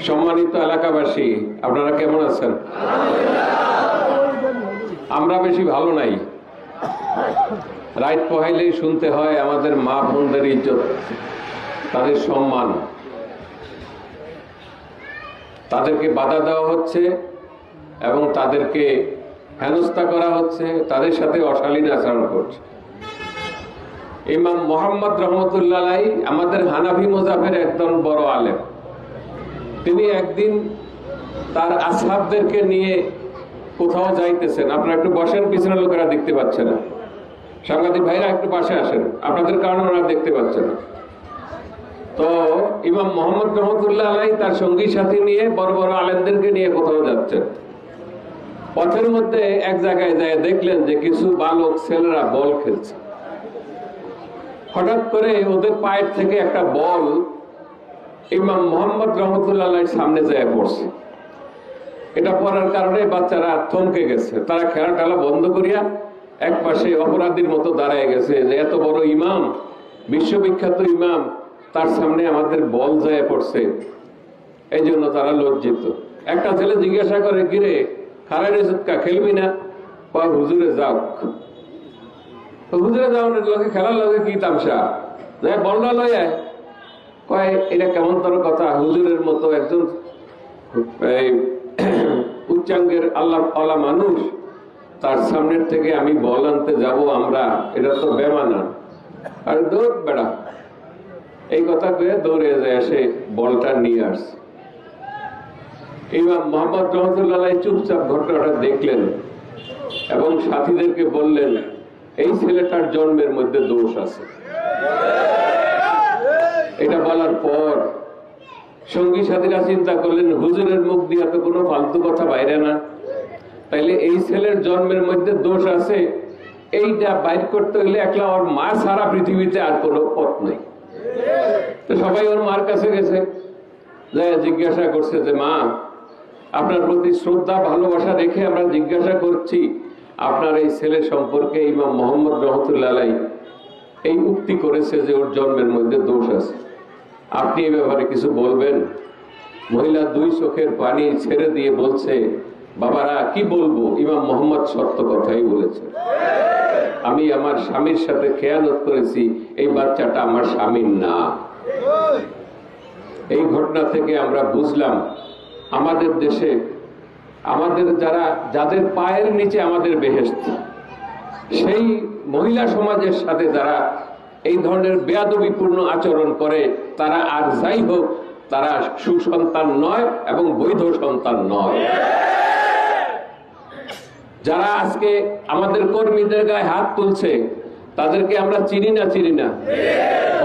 সম্মানিত এলাকাবাসী, আপনারা কেমন আছেন? আমরা বেশি ভালো নাই। রাত পোহাইলেই শুনতে হয় আমাদের মা বোনদের ইজ্জত, তাদের সম্মান, তাদেরকে বাধা দেওয়া হচ্ছে এবং তাদেরকে হেনস্থা করা হচ্ছে, তাদের সাথে অশালীন আচরণ করছে। ইমাম মোহাম্মদ রহমতুল্লাহ আলাইহি আমাদের হানাফি মাযহাবের একদম বড় আলেম। তিনি একদিন তার আসহাবদেরকে নিয়ে কোথাও যাইতেছেন। আপনারা একটু বসেন, পিছনে লোকেরা দেখতে পাচ্ছে না। সাংবাদিক ভাইরা একটু পাশে আসেন, আপনাদের কারণে ওরা দেখতে পাচ্ছে না। তো ইমাম মোহাম্মদ রহমতুল্লাহ আলাইহি তার সঙ্গী সাথী নিয়ে বড় বড় আলেমদেরকে নিয়ে কোথাও যাচ্ছেন। পথের মধ্যে এক জায়গায় যায় দেখলেন যে কিছু বালক ছেলেরা বল খেলছে। হঠাৎ করে ওদের পায়ের থেকে একটা বল ইমাম মোহাম্মদ রহমতুল্লাহ আলাইহির সামনে যায় পড়ছে। এটা পড়ার কারণে বাচ্চারা থমকে গেছে। তারা খেলা টেলা বন্ধ করিয়া এক পাশে অপরাধীর মতো দাঁড়ায় গেছে যে এত বড় ইমাম, বিশ্ববিখ্যাত ইমাম, তার সামনে আমাদের বল যায় পড়ছে। এই জন্য তারা লজ্জিত। একটা ছেলে জিজ্ঞাসা করে, কিরে খারাই রেসুৎকা, খেলবি না? হুজুরে যাও। হুজুরে যাও লোকে খেলার লগে কি তামসা, বলটা লয় আয়। কয় এটা কেমন তোর কথা? হুজুরের মতো একজন উচ্চাঙ্গের আল্লাহ মানুষ, তার সামনের থেকে আমি বল আনতে যাব আমরা, এটা তো বেমানা। আর দৌড় বেড়া, এই কথা কয়ে দৌড়ে যায়, এসে বলটা নিয়ে আসছে। ইমাম মোহাম্মদ রহমতুল্লাহ আলাইহি চুপচাপ ঘটনাটা দেখলেন এবং সাথীদেরকে বললেন, এই ছেলেটার জন্মের মধ্যে দোষ আছে। এটা বলার পর সঙ্গী সাথীরা চিন্তা করলেন, হুজুরের মুখ দিয়ে তো কোনো ফালতু কথা বাইরে না, তাইলে এই ছেলের জন্মের মধ্যে দোষ আছে, এইটা বাইর করতে হইলে একলা ওর মা সারা পৃথিবীতে আর কোনো পথ নেই। তো সবাই ওর মার কাছে গেছে, জিজ্ঞাসা করছে যে মা, আপনার প্রতি শ্রদ্ধা ভালোবাসা রেখে আমরা জিজ্ঞাসা করছি, আপনার এই ছেলে সম্পর্কে ইমাম মোহাম্মদ রহমতুল্লাহ আলাইহি এই উক্তি করেছে যে ওর জন্মের মধ্যে দোষ আছে, আপনি এই ব্যাপারে কিছু বলবেন? মহিলা দুই চোখের পানি ছেড়ে দিয়ে বলছে, বাবারা কি বলবো, ইমাম মোহাম্মদ সত্য কথাই বলেছে। আমি আমার স্বামীর সাথে খেয়ানত করেছি, এই বাচ্চাটা আমার স্বামীর না। এই ঘটনা থেকে আমরা বুঝলাম আমাদের দেশে আমাদের যাদের পায়ের নিচে আমাদের বেহেশত, সেই মহিলা সমাজের সাথে যারা এই ধরনের বেয়াদবিপূর্ণ আচরণ করে, তারা আর যাই হোক, তারা সুসন্তান নয় এবং বৈধ সন্তান নয়। যারা আজকে আমাদের কর্মীদের গায়ে হাত তুলছে, তাদেরকে আমরা চিনি না? চিনি না?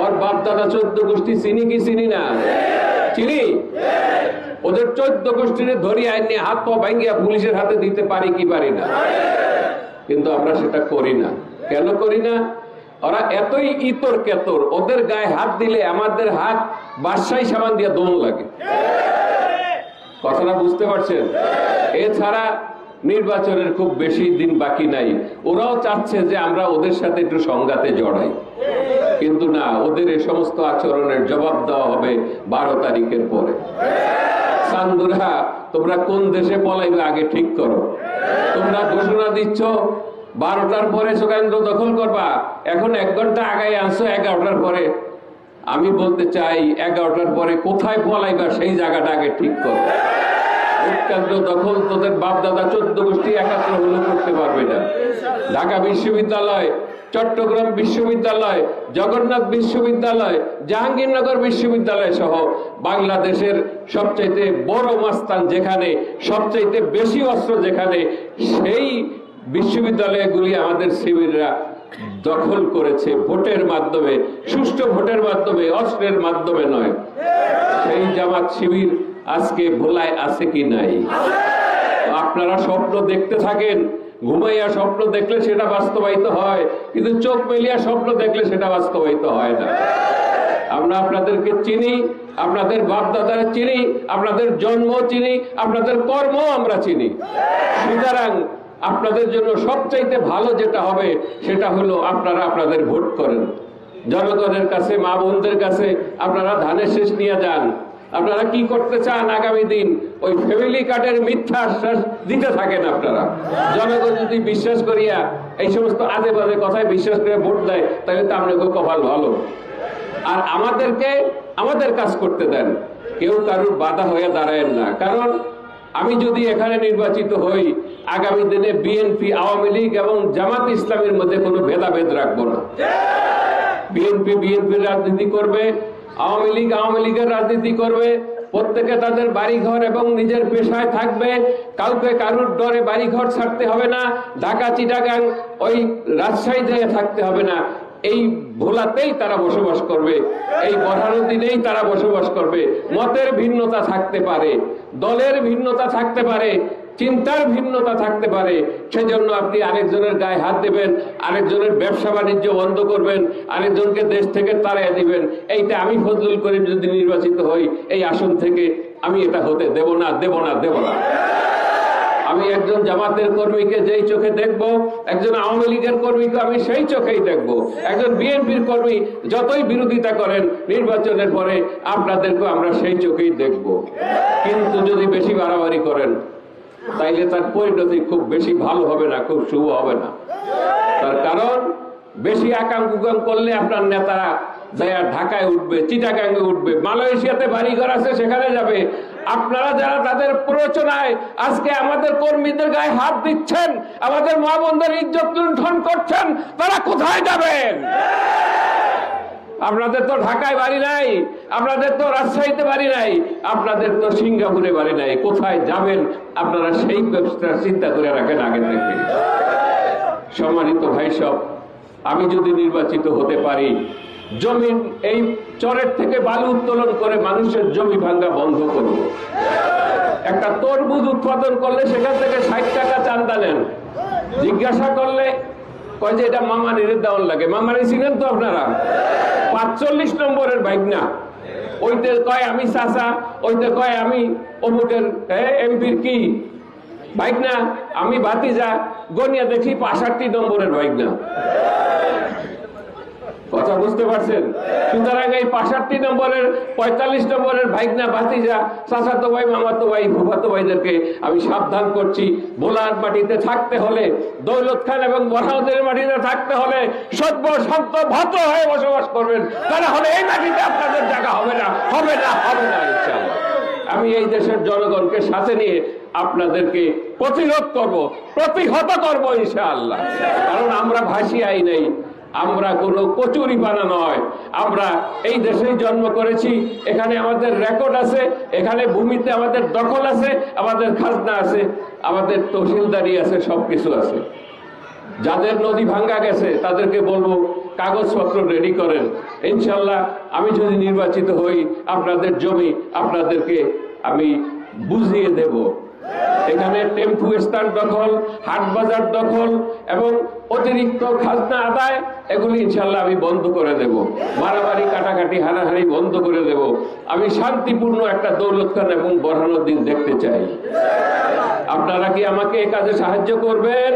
ওর বাপ দাদা 14 গোষ্ঠী চিনি কি চিনি না? চিনি। ওদের 14 গোষ্ঠীর ধরি আইনে হাত পা ভাঙ্গিয়া পুলিশের হাতে দিতে পারি কি পারি না? কিন্তু আমরা সেটা করি না। কেন করি না? ওরা এতই ইতর কেতর, ওদের গায়ে হাত দিলে আমাদের হাত বাদশাহী সাবান দিয়ে দোন লাগে। কথাটা বুঝতে পারছেন? এছাড়া নির্বাচনের খুব বেশি দিন বাকি নাই, ওরাও চাচ্ছে যে আমরা ওদের সাথে একটু সংঘাতে জড়াই। কিন্তু না, ওদের এই সমস্ত আচরণের জবাব দেওয়া হবে 12 তারিখের পরে। সান্দুরা, তোমরা কোন দেশে পলাইবে আগে ঠিক করো। তোমরা ঘোষণা দিচ্ছ 12টার পরে সুকেন্দ্র দখল করবা, এখন 1 ঘন্টা আগে আনছো 11টার পরে। আমি বলতে চাই, 11টার পরে কোথায় পলাইবা সেই জায়গাটা আগে ঠিক করো। কেন্দ্র দখল তোদের বাপ দাদা 14 গোষ্ঠী একাত্র হলে করতে পারবে না। ঢাকা বিশ্ববিদ্যালয়, চট্টগ্রাম বিশ্ববিদ্যালয়, জগন্নাথ বিশ্ববিদ্যালয়, জাহাঙ্গীরনগর বিশ্ববিদ্যালয় সহ বাংলাদেশের সবচাইতে বড় মাস্তান যেখানে, সবচাইতে বেশি অস্ত্র যেখানে, সেই বিশ্ববিদ্যালয়গুলি আমাদের শিবিররা দখল করেছে ভোটের মাধ্যমে, সুষ্ঠু ভোটের মাধ্যমে, অস্ত্রের মাধ্যমে নয়। সেই জামাত শিবির আজকে ভোলায় আছে কি নাই? আপনারা স্বপ্ন দেখতে থাকেন, ঘুমাইয়া স্বপ্ন দেখলে সেটা বাস্তবায়িত হয়, কিন্তু চোখ মেলিয়া স্বপ্ন দেখলে সেটা বাস্তবায়িত হয় না। আমরা আপনাদেরকে চিনি, আপনাদের বাপ দাদারা চিনি, আপনাদের জন্ম চিনি, আপনাদের কর্ম আমরা চিনি। সুতরাং আপনাদের জন্য সবচাইতে ভালো যেটা হবে সেটা হলো আপনারা আপনাদের ভোট করেন। জনগণের কাছে, মা বোনদের কাছে আপনারা ধানের শেষ নিয়ে যান। আপনারা কি করতে চান আগামী দিন? ওই ফ্যামিলি কার্ডের মিথ্যা আশ্বাস দিতে থাকেন আপনারা। জনগণ যদি বিশ্বাস করিয়া এই সমস্ত আজে বাজে কথায় বিশ্বাস করে ভোট দেয়, তাহলে তো আপনাকে কপাল ভালো। আর আমাদেরকে আমাদের কাজ করতে দেন, কেউ কারুর বাধা হয়ে দাঁড়ায় না। কারণ আমি যদি এখানে নির্বাচিত হই, আগামী দিনে বিএনপি, আওয়ামী লীগ এবং জামাত ইসলামের মধ্যে কোনো ভেদাভেদ রাখবো না। বিএনপি বিএনপির রাজনীতি করবে, আওয়ামী লীগ আওয়ামী লীগের রাজনীতি করবে, প্রত্যেকে তাদের বাড়িঘর এবং নিজের পেশায় থাকবে। কাউকে কারুর ডরে বাড়িঘর ছাড়তে হবে না, ঢাকা চিটাগাং ওই রাজশাহী দিয়ে থাকতে হবে না। এই ভোলাতেই তারা বসবাস করবে, এই বরহানুদ্দিনেই তারা বসবাস করবে। মতের ভিন্নতা থাকতে পারে, দলের ভিন্নতা থাকতে পারে, চিন্তার ভিন্নতা থাকতে পারে, সেজন্য আপনি আরেকজনের গায়ে হাত দেবেন, আরেকজনের ব্যবসা বাণিজ্য বন্ধ করবেন, আরেকজনকে দেশ থেকে তাড়িয়ে দিবেন। এইটা আমি ফজলুল করিম যদি নির্বাচিত হই এই আসন থেকে, আমি এটা হতে দেব না, দেব না, দেব না। আমি একজন জামাতের কর্মীকে যেই চোখে দেখব, একজন আওয়ামী লীগের কর্মীকে আমি সেই চোখেই দেখব। একজন বিএনপির কর্মী যতই বিরোধিতা করেন নির্বাচনের পরে, আপনাদেরকে আমরা সেই চোখেই দেখব। কিন্তু যদি বেশি বাড়াবাড়ি করেন, তাইলে তার পরিণতি খুব বেশি ভালো হবে না, খুব শুভ হবে না। তার কারণ বেশি আকাম কুকাম করলে আপনার নেতারা যায় ঢাকায় উঠবে, চিটাগাঙ্গে উঠবে, মালয়েশিয়াতে বাড়িঘর আছে সেখানে যাবে। আপনারা যারা তাদের প্ররোচনায় আজকে আমাদের কর্মীদের গায়ে হাত দিচ্ছেন, আমাদের মা বোনদের ইজ্জত লুণ্ঠন করছেন, তারা কোথায় যাবেন? আপনাদের তো ঢাকায় বাড়ি নাই, আপনাদের তো রাজশাহীতে বাড়ি নাই, আপনাদের তো সিঙ্গাপুরে বাড়ি নাই। কোথায় যাবেন আপনারা সেই ব্যবস্থা চিন্তা করে রাখেন আগে থেকে। সম্মানিত ভাই সব, আমি যদি নির্বাচিত হতে পারি, জমিন এই চরের থেকে বালু উত্তোলন করে মানুষের জমি ভাঙ্গা বন্ধ করব। একটা তরমুজ উৎপাদন করলে সেখান থেকে 60 টাকা চান্দা নেন, জিজ্ঞাসা করলে কয় যে এটা মামানির দেওয়ান লাগে। মামানি ছিলেন তো আপনারা? 45 নম্বরের বাইক না, ওইতে কয় আমি চাচা, ওইতে কয় আমি অমুকের এমপির কি বাইক না, আমি ভাতিজা, গনিয়া দেখি 65 নম্বরের বাইক না। কথা বুঝতে পারছেন? সুতরাং এই 65 নম্বরের 45 নম্বরের ভাইগনা ভাতিজা, চাচাতো ভাই, মামাতো ভাই, ফুফাতো ভাইদেরকে আমি সাবধান করছি, ভোলার মাটিতে থাকতে হলে, দৌলত খান এবং বরহাউদের মাটিতে থাকতে হলে সভ্য শান্ত ভদ্র হয়ে বসবাস করবেন, তাহলে হলে এই মাটিতে আপনাদের জায়গা হবে না, হবে না, হবে না ইনশাআল্লাহ। আমি এই দেশের জনগণকে সাথে নিয়ে আপনাদেরকে প্রতিরোধ করব, প্রতিহত করব ইনশাআল্লাহ। কারণ আমরা ভাসিয়াই নেই, আমরা কোনো কচুরি পানা নয়। আমরা এই দেশেই জন্ম করেছি, এখানে আমাদের রেকর্ড আছে, এখানে ভূমিতে আমাদের দখল আছে, আমাদের খাজনা আছে, আমাদের তহসিলদারি আছে, সবকিছু আছে। যাদের নদী ভাঙ্গা গেছে তাদেরকে বলবো কাগজপত্র রেডি করেন। ইনশাল্লাহ আমি যদি নির্বাচিত হই, আপনাদের জমি আপনাদেরকে আমি বুঝিয়ে দেব। এখানে টেম্পু স্ট্যান্ড দখল, হাট বাজার দখল এবং অতিরিক্ত খাজনা আদায়, এগুলি ইনশাল্লাহ আমি বন্ধ করে দেব। মারামারি, কাটাকাটি, হানাহানি বন্ধ করে দেব। আমি শান্তিপূর্ণ একটা দৌলত খান এবং বরহানুদ্দিন দেখতে চাই। আপনারা কি আমাকে এই কাজে সাহায্য করবেন?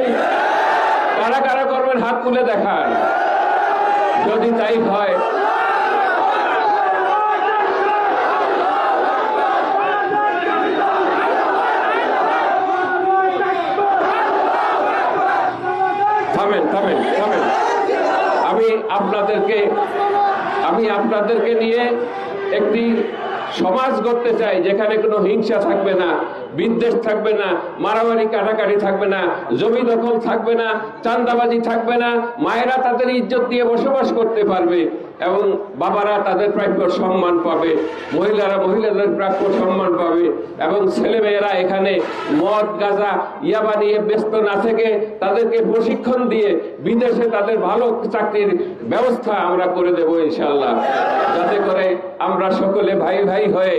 কারা কারা করবেন হাত তুলে দেখান। যদি তাই হয়, থামেন থামেন থামেন। আমি আপনাদেরকে নিয়ে একটি সমাজ গড়তে চাই, যেখানে কোনো হিংসা থাকবে না, বিদ্বেষ থাকবে না, মারামারি কাটাকাটি থাকবে না, জমি দখল থাকবে না, চাঁদাবাজি থাকবে না। মায়েরা তাদের ইজ্জত দিয়ে বসবাস করতে পারবে এবং বাবারা তাদের প্রাপ্য সম্মান পাবে, মহিলারা মহিলাদের প্রাপ্য সম্মান পাবে এবং ছেলেমেয়েরা এখানে মদ গাঁজা ইয়াবা নিয়ে ব্যস্ত না থেকে তাদেরকে প্রশিক্ষণ দিয়ে বিদেশে তাদের ভালো চাকরির ব্যবস্থা আমরা করে দেবো ইনশাআল্লাহ, যাতে করে আমরা সকলে ভাই ভাই হয়ে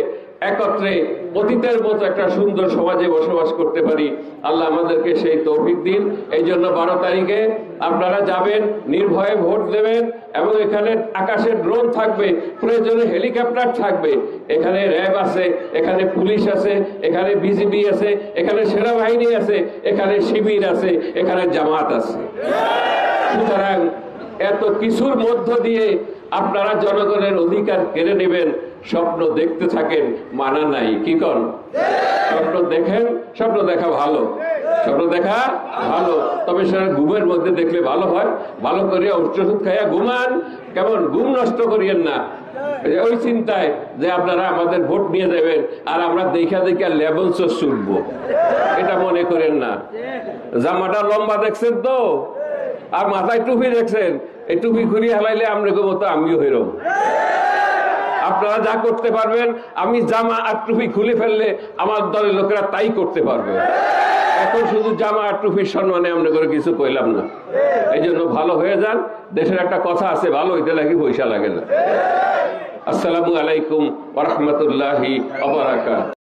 একত্রে অতীতের মতো একটা সুন্দর সমাজে বসবাস করতে পারি। আল্লাহ আমাদেরকে সেই তৌফিক দিন। এই জন্য 12 তারিখে আপনারা যাবেন, নির্ভয়ে ভোট দেবেন এবং এখানে আকাশে ড্রোন থাকবে, প্রয়োজনে হেলিকপ্টার থাকবে, এখানে র্যাব আছে, এখানে পুলিশ আছে, এখানে বিজিবি আছে, এখানে সেনাবাহিনী আছে, এখানে শিবির আছে, এখানে জামাত আছে। সুতরাং এত কিছুর মধ্য দিয়ে আপনারা জনগণের অধিকার কেড়ে নেবেন, স্বপ্ন দেখতে থাকেন, মানা নাই। কি কন? স্বপ্ন দেখেন, স্বপ্ন দেখা ভালো, স্বপ্ন দেখা ভালো, তবে সেটা ঘুমের মধ্যে দেখলে ভালো হয়। ভালো করে ওষুধ খাইয়া ঘুমান, কেমন ঘুম নষ্ট করিয়েন না ওই চিন্তায় যে আপনারা আমাদের ভোট নিয়ে যাবেন আর আমরা দেখা দেখা লেভেলস শুনবো, এটা মনে করেন না। জামাটা লম্বা দেখছেন তো, আর মাথায় টুপি দেখছেন, এই টুপি ঘুরিয়ে হালাইলে আমরা মতো আমিও হইরম। আপনারা যা করতে পারবেন, আমি জামা আর টুপি খুলে ফেললে আমার দলের লোকেরা তাই করতে পারবে। এখন শুধু জামা আর টুপির সম্মানে আমরা করে কিছু কইলাম না। এই জন্য ভালো হয়ে যান। দেশের একটা কথা আছে, ভালো হইতে লাগে পয়সা লাগে না। আসসালামু আলাইকুম ওয়া রাহমাতুল্লাহি ওয়া বারাকাতুহু।